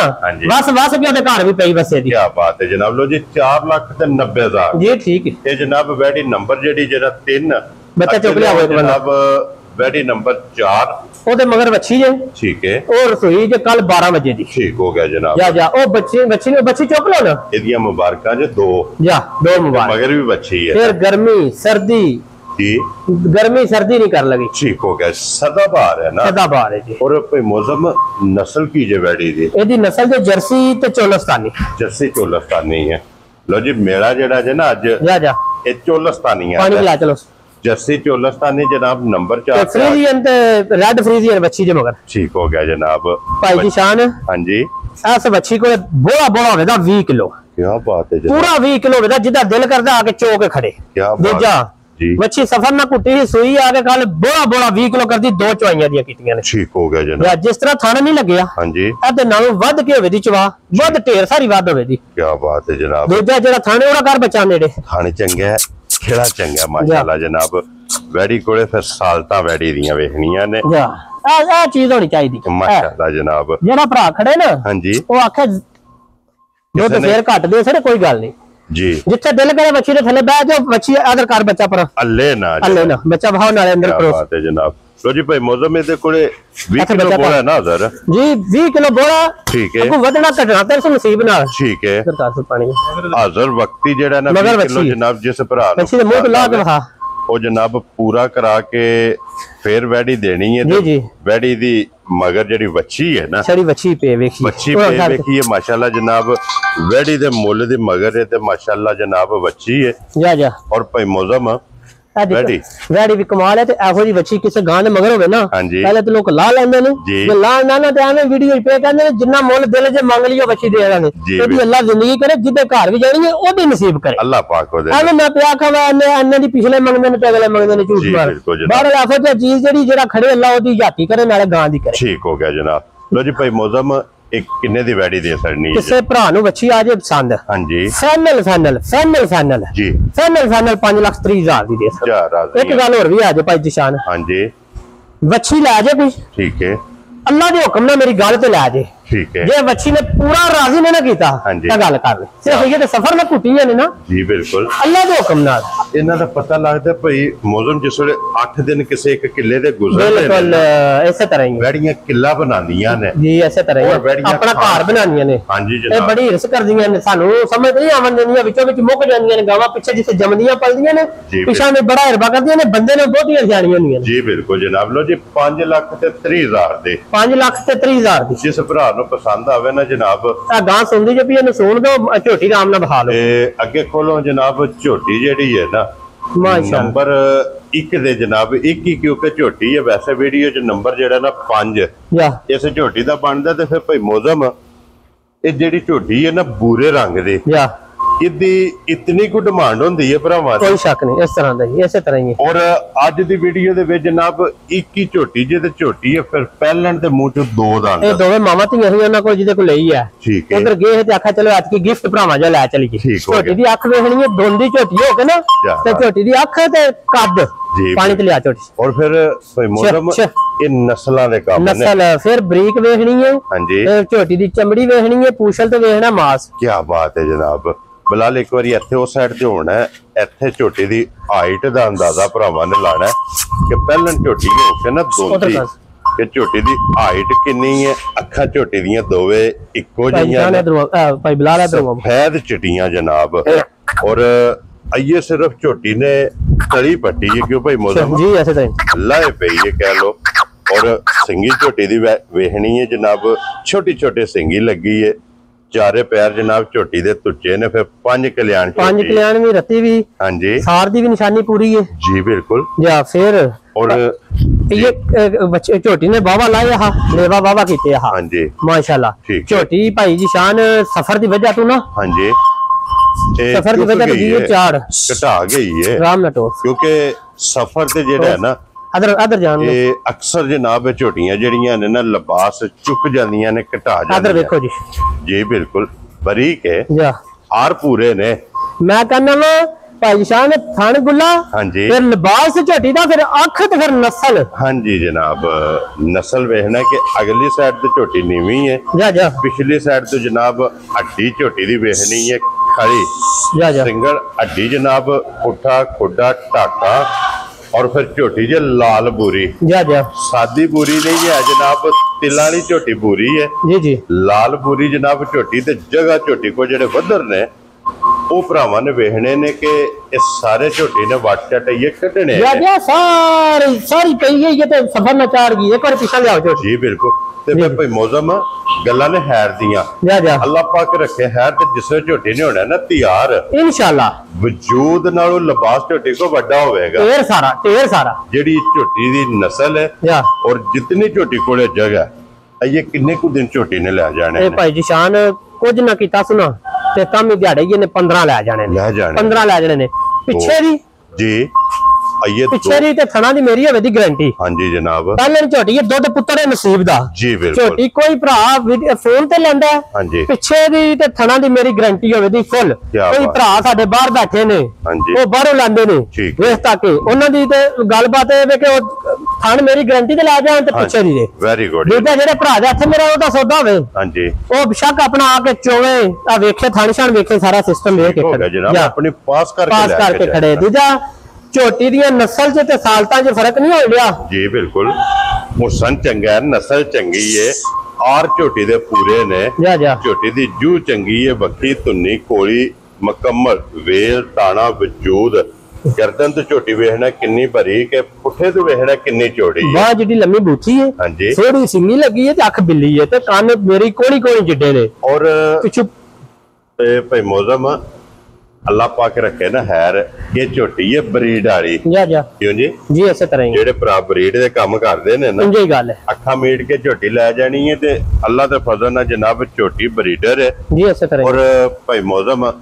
बस भी ओदे घर भी पई बसे दी क्या बात है जनाब लो जी 4,90,000 जी ठीक है ये जनाब वैडी नंबर जेडी जेड़ा 3 बच्चा चुक लिया होए जनाब वैडी नंबर 4 ओदे मगर बच्ची जे ठीक है और रसोई जे कल 12 बजे दी ठीक हो गया जनाब जा ओ बच्ची चुक लो ना एदियां मुबारकां जे 2 जा 2 मुबारक मगर भी बच्ची है फिर गर्मी सर्दी जी गर्मी सर्दी नहीं कर लगी ठीक हो गया सदाबहार है ना सदाबहार है जी और कोई मौसम नस्ल की जे वैडी दी एदी नस्ल जे जर्सी ते चोलस्तानी है लो जी मेरा जेड़ा जे ना आज जा ए चोलस्तानी है पानी पिला चलो जर्सी चोलस्तानी जनाब नंबर 4 फ्रीजियन ते रेड फ्रीजियन बच्ची जे मगर ठीक हो गया जनाब भाई जी शान हां जी ऐस बच्ची को बोला होवेगा 20 किलो क्या बात है पूरा 20 किलो होवेगा जिदा दिल करदा आके चौके खड़े क्या दूजा बच्ची सफर ना कुटी सुई आके कल बोला 20 किलो कर दी 2 चवाइयां दी कीतियां ने ठीक हो गया जनाब जिस तरह थाना नहीं लगया हां जी अदे नालों वध के होवे दी चवा वध ढेर सारी वध होवे दी क्या बात है जनाब दूजा जेड़ा थाने ओड़ा कर बच्चा नेड़े थाने चंगा है खेड़ा चंगा माशाल्लाह जनाब वैडी कोले फिर सालता वैडी दियां वेखनियां ने आ चीज होनी चाहिए माशाल्लाह जनाब जेड़ा भरा खड़े ना हां जी वो आखे दुध फेर घट दे सर कोई गल नहीं जी जिथे दिल करे बच्ची दे थले बैठ जाओ बच्ची आदर कर बच्चा पर अल्ले ना बच्चा भाव नाले अंदर करो बात है जनाब लो जी भाई मौजम दे कोले 20 किलो बोला है ना सर जी 20 किलो बोला ठीक है को वदना घटना तेरे नसीब नाल ठीक है सरकार से पानी हाजिर वक्ती जेड़ा ना 20 किलो जनाब जिस भरा बच्ची दे मुंह ला के वहा ਉਹ ਜਨਾਬ ਪੂਰਾ ਕਰਾ ਕੇ ਫਿਰ ਵੈੜੀ ਦੇਣੀ ਹੈ। ਜੀ ਜੀ ਵੈੜੀ ਦੀ ਮਗਰ ਜਿਹੜੀ ਵੱਛੀ ਹੈ ਨਾ, ਛੜੀ ਵੱਛੀ ਪੇ ਵੇਖੀ, ਵੱਛੀ ਪੇ ਵੇਖੀ ਹੈ ਮਾਸ਼ਾਅੱਲਾ ਜਨਾਬ। ਵੈੜੀ ਦੇ ਮੁੱਲ ਦੀ ਮਗਰ ਹੈ ਤੇ ਮਾਸ਼ਾਅੱਲਾ ਜਨਾਬ ਵੱਛੀ ਹੈ। ਜਾ ਜਾ ਔਰ ਭਾਈ ਮੌਜ਼ਮ ਵੈੜੀ ਵੀ ਕਮਾਲ ਹੈ। ਤੇ ਇਹੋ ਜੀ ਵੱਛੀ ਕਿਸੇ ਗਾਂ ਦੇ ਮਗਰ ਹੋਵੇ ਨਾ, ਪਹਿਲੇ ਤੇ ਲੋਕ ਲਾ ਲੈਂਦੇ ਨੇ, ਜੇ ਲਾ ਨਾ ਤੇ ਐਵੇਂ ਵੀਡੀਓ ਪੇ ਕਹਿੰਦੇ ਨੇ ਜਿੰਨਾ ਮੁੱਲ ਦਿਲ ਜੇ ਮੰਗ ਲਿਓ ਵੱਛੀ ਦੇ ਦਾਂਗੇ। ਇਹਦੀ ਅੱਲਾ ਜ਼ਿੰਦਗੀ ਕਰੇ, ਜਿਹਦੇ ਘਰ ਵੀ ਜਾਣੀ ਹੈ ਉਹਦੀ ਨਸੀਬ ਕਰੇ ਅੱਲਾ ਪਾਕ ਉਹਦੇ। ਐਵੇਂ ਮੈਂ ਪਿਆ ਖਾਵਾ ਇਹਨੇ ਦੀ ਪਿਛਲੇ ਮੰਗਦੇ ਨੇ ਤੇ ਅਗਲੇ ਮੰਗਦੇ ਨੇ, ਝੂਠ ਮਾਰ। ਬਾਹਰ ਆਫਤ ਦੀ ਚੀਜ਼ ਜਿਹੜਾ ਖੜੇ ਅੱਲਾ ਉਹਦੀ ਜਾਤੀ ਕਰੇ, ਨਾਲੇ ਗਾਂ ਦੀ ਕਰੇ। ਠੀਕ ਹੋ ਗਿਆ ਜਨਾਬ। ਲੋ ਜੀ ਭਾਈ ਮੌਜ਼ਮ ਇੱਕ ਕਿੰਨੇ ਦੀ ਵੈੜੀ ਦੇ ਸਕਣੀ? ਕਿਸੇ ਭਰਾ ਨੂੰ ਵੱਛੀ ਆ ਜੇ ਪਸੰਦ, ਹਾਂਜੀ ਫਾਈਨਲ ਜੀ, ਫਾਈਨਲ 5,30,000 ਦੀ ਦੇ ਸਕਦਾ। ਇੱਕ ਗੱਲ ਹੋਰ ਵੀ ਆ ਜੇ ਭਾਈ ਜਿਸ਼ਾਨ, ਹਾਂਜੀ ਵੱਛੀ ਲੈ ਜੇ ਕੋਈ, ਠੀਕ ਹੈ, ਅੱਲਾ ਦੇ ਹੁਕਮ ਨਾਲ ਮੇਰੀ ਗੱਲ ਤੇ ਲੈ ਜੇ, ਠੀਕ ਹੈ। ਜੇ ਵੱਛੀ ਨੇ ਪੂਰਾ ਰਾਜ਼ੀ ਨੇ ਨਾ ਕੀਤਾ ਤਾਂ ਗੱਲ ਕਰ ਲੈ। ਸਿਰਫ ਇਹ ਤੇ ਸਫਰ ਨਾ ਘੁੱਟੀਆਂ ਨੇ ਨਾ ਜੀ, ਬਿਲਕੁਲ ਅੱਲਾ ਦੇ ਹੁਕਮ ਨਾਲ। ਇਹਨਾਂ ਦਾ ਪਤਾ ਲੱਗਦਾ ਭਾਈ ਮੌਜ਼ਮ ਜਿਸ ਵੇਲੇ 8 ਦਿਨ ਕਿਸੇ ਇੱਕ ਕਿੱਲੇ ਦੇ ਗੁਜ਼ਰਦੇ ਨੇ, ਬਿਲਕੁਲ ਇਸੇ ਤਰ੍ਹਾਂ ਹੀ ਵੈੜੀਆਂ ਕਿੱਲਾ ਬਣਾਉਂਦੀਆਂ ਨੇ ਜੀ, ਇਸੇ ਤਰ੍ਹਾਂ ਹੀ ਆਪਣਾ ਘਰ ਬਣਾਉਂਦੀਆਂ ਨੇ। ਹਾਂਜੀ ਜਨਾਬ, ਇਹ ਬੜੀ ਹਿਰਸ ਕਰਦੀਆਂ ਨੇ, ਸਾਨੂੰ ਸਮਝ ਨਹੀਂ ਆਵਣ ਦਿੰਦੀਆਂ, ਵਿੱਚੋਂ ਵਿੱਚ ਮੁੱਕ ਜਾਂਦੀਆਂ ਨੇ ਗਾਵਾਂ ਪਿੱਛੇ ਜਿੱਥੇ ਜੰਮਦੀਆਂ ਪਲਦੀਆਂ ਨੇ, ਪਿਛਾਂ ਨੇ ਬੜਾ ਹਿਰਬਾ ਕਰਦੀਆਂ ਨੇ, ਬੰਦੇ ਨੇ ਬਹੁਤੀਆਂ ਸਿਆਣੀਆਂ ਹੁੰਦੀਆਂ ਜੀ। ਬਿਲਕੁਲ ਜਨਾਬ। ਲੋ ਜੀ 5,30,000 ਦੇ, 5,30,000 ਦੀ ਜਿਸ ਭਰਾ ਨੂੰ ਪਸੰਦ ਆਵੇ ਨਾ ਜਨਾਬ, ਆ ਗਾਂ ਸੁਣਦੀ ਜੇ ਵੀ ਇਹਨੂੰ ਸੁਣ ਦੋ, ਝੋਟੀ ਆਰਾਮ ਨਾਲ ਬਹਾ ਲਓ। ਅੱਗੇ ਖੋਲੋ ਜਨਾਬ, ਝੋਟੀ ਜਿਹੜੀ ਹੈ ਨਾ ਨੰਬਰ 1 ਦੇ ਜਨਾਬ, 1 ਹੀ ਕਿਉਂਕਿ ਝੋਟੀ ਹੈ, ਵੈਸੇ ਵੀਡੀਓ 'ਚ ਨੰਬਰ ਜਿਹੜਾ ਨਾ 5 ਇਸ ਝੋਟੀ ਦਾ ਬਣਦਾ। ਤੇ ਫਿਰ ਭਾਈ ਮੌਜ਼ਮ ਇਹ ਜਿਹੜੀ ਝੋਟੀ ਹੈ ਨਾ ਬੂਰੇ ਰੰਗ ਦੇ, ਇਹਦੀ ਇਤਨੀ ਕੁ ਡਿਮਾਂਡ ਹੁੰਦੀ ਹੈ ਭਰਾਵਾਂ ਦੀ, ਕੋਈ ਸ਼ੱਕ ਨਹੀਂ, ਇਸ ਤਰ੍ਹਾਂ ਦਾ ਹੀ ਇਸੇ ਤਰ੍ਹਾਂ ਹੀ। ਔਰ ਅੱਜ ਦੀ ਵੀਡੀਓ ਦੇ ਵਿੱਚ ਜਨਾਬ 1 ਹੀ ਝੋਟੀ ਜੇ ਤੇ ਝੋਟੀ ਹੈ, ਫਿਰ ਪਹਿਲਣ ਦੇ ਮੂੰਹ 'ਚ 2 ਦੰਦ, ਇਹ ਦੋਵੇਂ ਮਾਵਾਂ ਧੀਆਂ ਹੀ ਉਹਨਾਂ ਕੋਲ ਜਿਹਦੇ ਕੋਲ ਲਈ ਹੈ। ਠੀਕ ਹੈ, ਉਧਰ ਗਏ ਤੇ ਆਖਿਆ ਚਲੋ ਅੱਜ ਕੀ ਗਿਫਟ ਭਰਾਵਾਂ ਜਾ ਲੈ ਚਲੀਏ। ਝੋਟੀ ਦੀ ਅੱਖ ਵੇਖਣੀ ਹੈ, ਦੋਂਦੀ ਝੋਟੀ ਹੋ ਕੇ ਨਾ, ਤੇ ਝੋਟੀ ਦੀ ਅੱਖ ਤੇ ਕੱਦ ਪਾਣੀ ਤੇ ਲਿਆ ਝੋਟੀ। ਔਰ ਫਿਰ ਭਾਈ ਮੌਜ਼ਮ ਇਹ ਨਸਲਾਂ ਦੇ ਕੰਮ ਨੇ, ਨਸਲ ਫਿਰ ਬਰੀਕ ਵੇਖਣੀ ਹੈ, ਹਾਂਜੀ ਝੋਟੀ ਦੀ ਚਮੜੀ ਵੇਖਣੀ ਹੈ, ਪੂਛਲ ਤੇ ਵੇਖਣਾ ਮਾਸ। ਕੀ ਬਾਤ ਹੈ ਜਨਾਬ। ਬਲਾਲ ਇੱਕ ਵਾਰੀ ਇੱਥੇ ਉਸ ਸਾਈਡ ਤੇ ਹੋਣਾ, ਇੱਥੇ ਝੋਟੀ ਦੀ ਹਾਈਟ ਦਾ ਅੰਦਾਜ਼ਾ ਭਰਾਵਾਂ ਨੇ ਲਾਣਾ ਕਿ ਪਹਿਲਾਂ ਝੋਟੀ ਹੋ ਕੇ ਨਾ ਦੋਂਦੀ ਕਿ ਝੋਟੀ ਦੀ ਹਾਈਟ ਕਿੰਨੀ ਹੈ। ਅੱਖਾਂ ਝੋਟੀ ਦੀਆਂ ਦੋਵੇਂ ਇੱਕੋ ਜਿਹੀਆਂ ਨੇ, ਭਾਈ ਬਲਾਲ ਸਫੈਦ ਚਿੱਟੀਆਂ ਜਨਾਬ। ਔਰ ਆਈਏ ਸਿਰਫ ਝੋਟੀ ਨੇ ਤਲੀ ਪੱਟੀ ਹੈ, ਕਿਉਂ ਭਾਈ ਮੌਜ਼ਮ ਜੀ ਐਸੇ ਤਾਂ ਲਾਏ ਪਈ ਹੈ ਕਹਿ ਲੋ। ਔਰ ਸਿੰਗੀ ਝੋਟੀ ਦੀ ਵੇਖਣੀ ਹੈ ਜਨਾਬ, ਛੋਟੀ ਛੋਟੇ ਸਿੰਗੀ ਲੱਗੀ ਹੈ, ਚਾਰੇ ਪੈਰ ਜਨਾਬ ਝੋਟੀ ਦੇ ਤੁੱਚੇ ਨੇ, ਫਿਰ 5 ਕਲਿਆਣ ਵੀ ਰੱਤੀ ਵੀ, ਹਾਂਜੀ ਸਾਰ ਦੀ ਵੀ ਨਿਸ਼ਾਨੀ ਪੂਰੀ ਹੈ ਜੀ, ਬਿਲਕੁਲ ਜਾਂ ਫਿਰ। ਔਰ ਇਹ ਝੋਟੀ ਨੇ ਬਾਵਾ ਲਾਇਆ, ਹਾ ਲੇਵਾ ਬਾਵਾ ਕੀਤੇ, ਹਾ ਹਾਂਜੀ ਮਾਸ਼ਾਅੱਲਾ। ਝੋਟੀ ਭਾਈ ਜੀ ਸ਼ਾਨ ਸਫਰ ਦੀ ਵਜ੍ਹਾ ਤੋਂ ਨਾ, ਹਾਂਜੀ ਸਫਰ ਦੀ ਵਜ੍ਹਾ ਤੋਂ ਚਾੜ ਘਟਾ ਗਈ ਹੈ ਰਾਮ ਨਟੋ, ਕਿਉਂਕਿ ਸਫਰ ਤੇ ਜਿਹੜਾ ਹੈ ਨਾ ਅਦਰ ਜਾਣ ਇਹ ਅਕਸਰ ਜਨਾਬ ਝੋਟੀਆਂ ਜਿਹੜੀਆਂ ਨੇ ਨਾ ਲਿਬਾਸ ਚੁੱਕ ਜਾਂਦੀਆਂ ਨੇ, ਘਟਾ ਜਾਂਦੀਆਂ। ਅਦਰ ਵੇਖੋ ਜੀ, ਜੀ ਬਿਲਕੁਲ ਬਰੀਕ ਹੈ, ਆਰ ਪੂਰੇ ਨੇ। ਮੈਂ ਕਹਿੰਦਾ ਨਾ ਭਾਈ ਸ਼ਾਨ ਥਣ ਗੁੱਲਾ, ਹਾਂਜੀ ਫਿਰ ਲਿਬਾਸ ਝੋਟੀ ਦਾ, ਫਿਰ ਅੱਖ ਤੇ ਫਿਰ ਨਸਲ। ਹਾਂਜੀ ਜਨਾਬ, ਨਸਲ ਵੇਖਣਾ ਕਿ ਅਗਲੀ ਸਾਈਡ ਤੇ ਝੋਟੀ ਨੀਵੀਂ ਹੈ, ਪਿਛਲੀ ਸਾਈਡ ਤੋਂ ਜਨਾਬ ਹੱਡੀ ਝੋਟੀ ਦੀ ਵੇਖਣੀ ਹੈ ਖੜੀ, ਸਿੰਗਲ ਹੱਡੀ ਜਨਾਬ, ਪੁੱਠਾ ਖੁੱਡਾ ਢਾਕਾ। और फिर झोटी जे लाल बूरी, सादी बूरी नहीं है जनाब, तिला वाली झोटी बूरी है जी जी, लाल बूरी जनाब झोटी ते जगह झोटी को जेडे वधर ने ਉਹ ਭਰਾਵਾਂ ਨੇ ਵੇਖਣੇ ਨੇ ਕਿ ਇਹ ਸਾਰੇ ਝੋਟੀ ਨੇ ਵੱਟ ਟਟਈਏ ਕੱਢਣੇ ਆ ਸਾਰੀ ਪਈ ਹੈ, ਇਹ ਤੇ ਸਫਰ ਨਾ ਚਾੜ ਗਈ, ਇੱਕ ਵਾਰ ਪਿੱਛੇ ਲਿਆਓ ਝੋਟੀ ਜੀ ਬਿਲਕੁਲ। ਤੇ ਫਿਰ ਭਾਈ ਮੌਜ਼ਮ ਗੱਲਾਂ ਨੇ ਹੈਰ ਦੀਆਂ, ਅੱਲਾਹ ਪਾਕ ਰੱਖੇ ਹੈਰ, ਤੇ ਜਿਸੇ ਝੋਟੀ ਨੇ ਹੋਣਾ ਨਾ ਤਿਆਰ ਇਨਸ਼ਾਅੱਲਾ, ਵਜੂਦ ਨਾਲੋਂ ਲਿਬਾਸ ਝੋਟੀ ਕੋ ਵੱਡਾ ਹੋਵੇਗਾ, ਢੇਰ ਸਾਰਾ ਜਿਹੜੀ ਝੋਟੀ ਦੀ ਨਸਲ ਹੈ। ਔਰ ਜਿਤਨੀ ਝੋਟੀ ਕੋਲੇ ਜਗ੍ਹਾ ਇਹ ਕਿੰਨੇ ਕੁ ਦਿਨ ਝੋਟੀ ਨੇ ਲੈ ਜਾਣੇ ਨੇ ਭਾਈ ਜੀ ਸ਼ਾਨ, ਕੁਝ ਨਾ ਕੀਤਾ ਸੁਣਾ ਤੇ ਕੰਮ ਦਿਹਾੜੇ ਇਹਨੇ 15 ਲੈ ਜਾਣੇ ਨੇ, 15 ਲੈ ਜਾਣੇ ਨੇ। ਪਿੱਛੇ ਦੀ ਜੀ ਆਈਏ ਪਿੱਛੇ ਦੀ ਤੇ ਥਣਾ ਦੀ ਮੇਰੀ ਹੋਵੇ ਦੀ ਗਾਰੰਟੀ, ਹਾਂਜੀ ਜਨਾਬ। ਪਹਿਲੇ ਝੋਟੀ ਇਹ ਦੁੱਧ ਪੁੱਤਰ ਨਸੀਬ ਦਾ ਜੀ, ਬਿਲਕੁਲ। ਝੋਟੀ ਕੋਈ ਭਰਾ ਫੋਨ ਤੇ ਲੈਂਦਾ, ਹਾਂਜੀ ਪਿੱਛੇ ਦੀ ਤੇ ਥਣਾ ਦੀ ਮੇਰੀ ਗਾਰੰਟੀ ਹੋਵੇ ਦੀ ਫੁੱਲ। ਕੋਈ ਭਰਾ ਸਾਡੇ ਬਾਹਰ ਬੈਠੇ ਨੇ, ਉਹ ਬਾਹਰੋਂ ਲੈਂਦੇ ਨੇ, ਵੇਖ ਤੱਕ ਉਹਨਾਂ ਦੀ ਤੇ ਗੱਲਬਾਤ ਇਹ ਵੇ ਕਿ ਉਹ ਥਣ ਮੇਰੀ ਗਾਰੰਟੀ ਤੇ ਲੈ ਜਾਣ ਤੇ ਪਿੱਛੇ ਦੀ ਦੇ। Very good. ਦੂਜਾ ਜਿਹੜੇ ਭਰਾ ਦੇ ਹੱਥ ਮੇਰਾ ਉਹਦਾ ਸੌਦਾ ਹੋਵੇ, ਹਾਂਜੀ ਉਹ ਬੇਸ਼ੱਕ ਆਪਣਾ ਆ ਕੇ ਚੋਵੇ, ਆ ਵੇਖੇ ਥਣ ਛਣ ਵੇਖੇ, ਸਾਰਾ ਸਿਸਟਮ ਵੇਖ ਕੇ ਜਨਾਬ ਆਪਣੀ ਪਾਸ ਕਰਕੇ ਖੜੇ। ਦੂਜਾ ਝੋਟੀ ਦੀਆਂ ਨਸਲ ਚ ਤੇ ਸਾਲਤਾਂ ਚ ਫਰਕ ਨਹੀਂ ਹੋ ਰਿਹਾ ਜੀ, ਬਿਲਕੁਲ। ਹੁਸਨ ਚੰਗਾ ਹੈ, ਨਸਲ ਚੰਗੀ ਹੈ, ਆਰ ਝੋਟੀ ਦੇ ਪੂਰੇ ਨੇ, ਝੋਟੀ ਦੀ ਜੂ ਚੰਗੀ ਹੈ, ਬੱਕੀ ਧੁੰਨੀ ਕੋਲੀ ਮੁਕੰਮਲ, ਵੇਲ ਤਾਣਾ ਵਜੂਦ गर्दन तो झोटी वेखना किन्नी भरी के पुठे तो वेखना किन्नी चौड़ी है। बाह जिहड़ी लम्मी बूथी है, हां जी, थोड़ी सिंगी लगी है ते अख बिल्ली है ते कान मेरी कोणी कोणी जिड्डे ने। और पिछू भाई मौजम अल्लाह पाक रखे ना हैर, ये झोटी है ब्रीड वाली। जा जा क्यों जी? जी इस तरह ही जेडे भरा ब्रीड दे काम करदे ने ना, जी गल है। अखा मीट के झोटी लै जानी है ते अल्लाह दे फजल नाल जनाब झोटी ब्रीडर है जी इस तरह। और भाई मौजम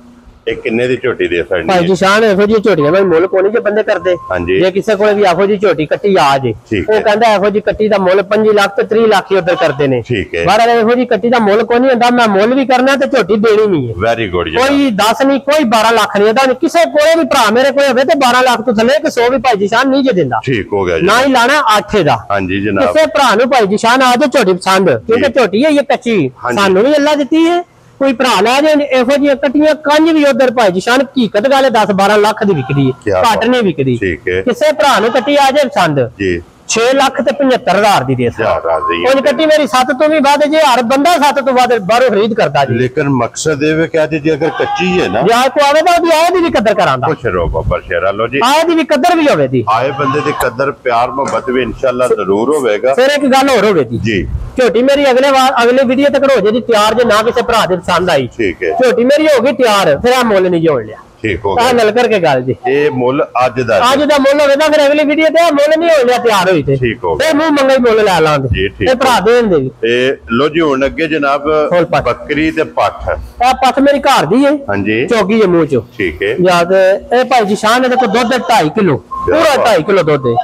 एक किन्ने दी झोटी दे सकनी भाई जी शान एहो जी झोटियां भाई मुल कोनी जे बंदे करदे। हां जी, जे किसे कोले भी आखो जी झोटी कट्टी आ जे, ओ कहंदा एहो जी कट्टी दा मुल 5 लाख ते 3 लाख ही उधर करदे ने। ठीक है, बाहर एहो जी कट्टी दा मुल कोनी हुंदा, मैं मुल भी करना ते झोटी देनी नहीं है। वेरी गुड जी। कोई 10 नहीं कोई 12 लाख नहीं दा, किसे कोले भी भरा मेरे कोल होवे ते 12 लाख तो थले के 100 भी भाई जी शान नहीं जे दिंदा। ठीक हो गया जी, ना ही लाना 8 दा। हां जी जनाब, किसे भरा नु भाई जी शान आ जे झोटी पसंद, क्योंकि झोटी है ये कच्ची सानू भी अल्लाह दित्ती है। कोई भरा लै जाए एहो जी कट्टियां कंज भी उधर भाई जी शान हकीकत गल 10-12 लाख दी विकदी है, घट नहीं विकदी। किसे भरा नु कट्टी आ जाए पसंद जी 6 लाख ते 75,000 दी दे सकदा। कट्टी मेरी 7 तो भी वध जे हर बंदा 7 तो वध बाहरों खरीद करदा जी। लेकिन मकसद ये है कि जे अगर कच्ची है ना, या को आवे दी आए दी भी कदर करांदा। खुश रहो बाबा शेरा लो जी, आए दी भी कदर भी होवे दी, आए बंदे दी कदर प्यार मोहब्बत भी इंशाल्लाह जरूर होवेगा। फिर एक गल होर होवे दी जी, झोटी मेरी अगले वीडियो तक हो जाएगी तैयार, जे ना किसी भरा दे पसंद आई ठीक है, झोटी मेरी होगी तैयार, फिर आ मुल नहीं जोड़ लिया। ठीक हो गया, नल करके गल जी ये मुल अज दा मुल होवे दा, फिर अगली वीडियो ते मुल नहीं हो लिया तैयार होई ते ठीक हो गया, फिर मुंह मंगे मुल लै लांगे जी। ठीक भरा देन दे ते लो जी हुन अगे जनाब बकरी ते पठ, आ पठ मेरी घर दी है। हां जी, चौकी है मुंह चो ठीक है याद। ए भाई जी शान ने देखो दूध 2.5 किलो, पूरा 2.5 किलो दूध है।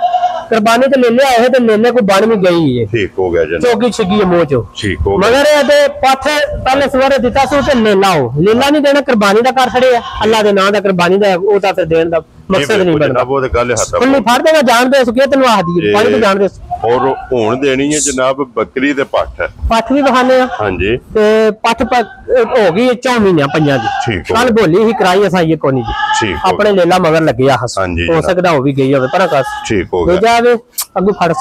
कुर्बानी तो ले लिया है तो लेने को बन भी गई है। ठीक हो गया जनाब, चौकी छिगी है मुंह चो ठीक हो गया। मगर ये पठ पहले सवेरे दिता सो ते लेला हो, लेला नहीं देना, कुर्बानी दा कर छड़े अल्लाह दे नाम दा, कुर्बानी दा ओ ता फिर देन दा मकसद नहीं बनदा। वो ते गल है खुली फड़ देगा जान दे सुके तनु आ दी पानी तो जान दे। और हुन देनी है जनाब बकरी ते पठ, पठ भी बहाने आ। हां जी, ते पठ हो गई 4 महीने 5 दी। ठीक कल बोली ही कराई असा ये कोनी जी। ठीक अपने लेला मगर लगिया हस, हो सकदा हो भी गई होवे पर कस। ठीक हो गया जावे अगू फड़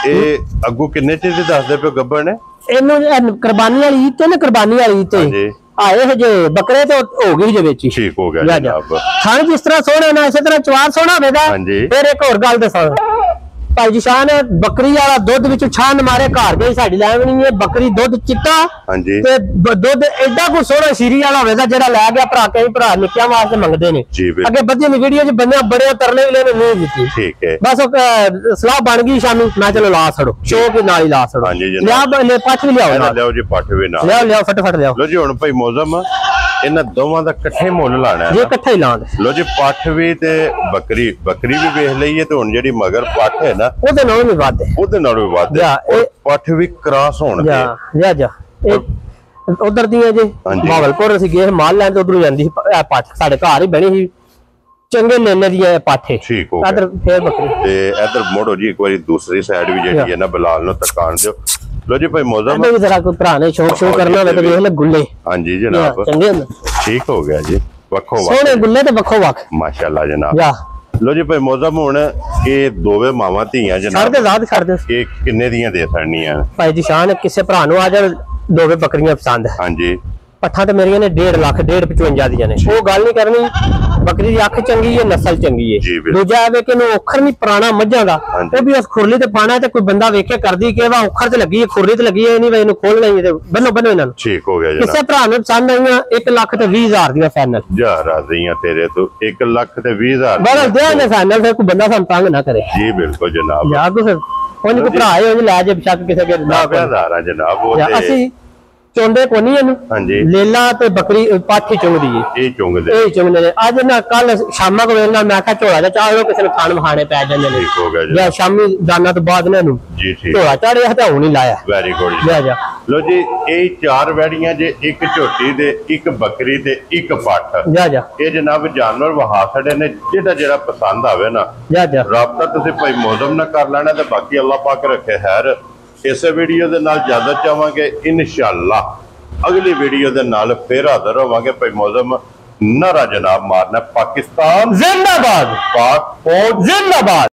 ए अगू किन्ने चीज दस दे पे गब्बर ने एनु कुर्बानी वाली ईद ते ना, कुर्बानी वाली ईद ते आए है जो बकरे तो हो गई जे बेची। ठीक हो गया जनाब, थाने जिस तरह सोना ना इस तरह चवार सोना होवेगा। फिर एक और गल दसा भाई जी शान, बकरी वाला दुध विच छान मारे घर गई साडी लैवनी है, बकरी दुध चिट्टा ते दुध एडा को सोना सीरी वाला होवेगा जेड़ा लै गया भरा, कई भरा निक्कियां वास्ते मंगदे ने। अगे बदी नी वीडियो च बंदे बड़े तरले भी लेने नहीं दित्ती। ठीक है बस सलाह बन गई शामी, मैं चलो ला छड़ो शो के नाल ही ला छड़ो। ले पठ भी लियाओ ना, लियाओ जी पठ भी ना लियाओ, लियाओ फटाफट लियाओ। लो जी हुन भाई मौजम इन्हां दोवां दा इकट्ठे मुल लाना है, ये इकट्ठा ही लाण। लो जी पठ भी ते बकरी, बकरी भी वेख लईए ते हुन जेडी मगर पठ है ना ओदे नालों भी वध है, ओदे नालों भी वध है। पठ भी क्रॉस होण दे जा जा उधर दी है जी भावलपुर ਅਸੀਂ ਗਏ ਮਾਲ ਲੈਣ ਤੇ ਉਧਰੋਂ ਜਾਂਦੀ ਪੱਠ ਸਾਡੇ ਘਰ ਹੀ ਬਣੀ ਸੀ, ਚੰਗੇ ਲੈਣੇ ਦੀ ਹੈ ਪਾਠੇ। ਠੀਕ ਹੋ ਗਿਆ, ਇਧਰ ਫੇਰ ਬੱਕਰੀ ਤੇ ਇਧਰ ਮੋੜੋ ਜੀ ਇੱਕ ਵਾਰੀ ਦੂਸਰੀ ਸਾਈਡ ਵੀ ਜਿਹੜੀ ਹੈ ਨਾ ਬਲਾਲ ਨੂੰ ਤਕਾਣ ਦਿਓ। लो जी भाई मौजम भी जरा कोई भरा ने शौक शो करना होवे तो देख ले गुल्ले। हां जी जनाब चंगे ठीक हो गया जी, वखो वख सोने गुल्ले ते वखो वख माशाल्लाह जनाब। लो जी भाई मौजम हुन ये दोवे मावा धीयां जनाब छड़ दे जाद छड़ दे ये किन्ने दियां दे सकनियां भाई जी शान, किसे भरा नु आ जा दोवे बकरियां पसंद है। हां जी पट्ठा तो मेरिया ने 1.5 लाख 1.55 दियां ने, वो गल नहीं करनी, बकरी दी अख चंगी है, नस्ल चंगी है। दूजा है कि ओखर नहीं पुराना मझां दा, वो भी उस खुरली ते पाना ते कोई बंदा वेखे करदी कि वा ओखर ते लगी है खुरली ते लगी है नहीं वे इनु खोल नहीं ते बनो बनो इना। ठीक हो गया जनाब, किसे भरा ने पसंद आईयां 1 लाख ते 20,000 दियां फाइनल। जा राज़ियां तेरे तो 1 लाख ते 20,000 बस दे ने फाइनल, फिर कोई बंदा सन तंग ना करे। जी बिल्कुल जनाब, या तो फिर कोई को भरा है ले जे शक किसे के ना 50,000 जनाब वो ते असि चोंदे को नहीं है। हां जी लेला ते बकरी पाठी चुंगदी है, ए चुंगदे ए चुंगदे ने। आज ना कल शामा को वेलना मैं कहा झोला जा चाहो किसी ने खान खाने पै जांदे ने। ठीक हो गया जी, या शामी दाना तो बाद ने जी ठीक झोला चाड़िया ते हुन ही लाया। वेरी गुड जा जा। लो जी ए 4 वैड़ियां जे, एक झोटी दे, एक बकरी ते एक पठ जा जा। ए जनाब जानवर वहा छड़े ने, जेड़ा जेड़ा पसंद आवे ना जा जा राबता तुसी भाई मौजम ना कर लेना ते बाकी अल्लाह पाक रखे खैर। इस वीडियो दे नाल इजाजत चाहांगे, इंशाअल्लाह अगली वीडियो दे नाल फिर हाजिर होवांगे। भाई मौजम नारा जनाब मारना पाकिस्तान जिंदाबाद, पाक फौज जिंदाबाद।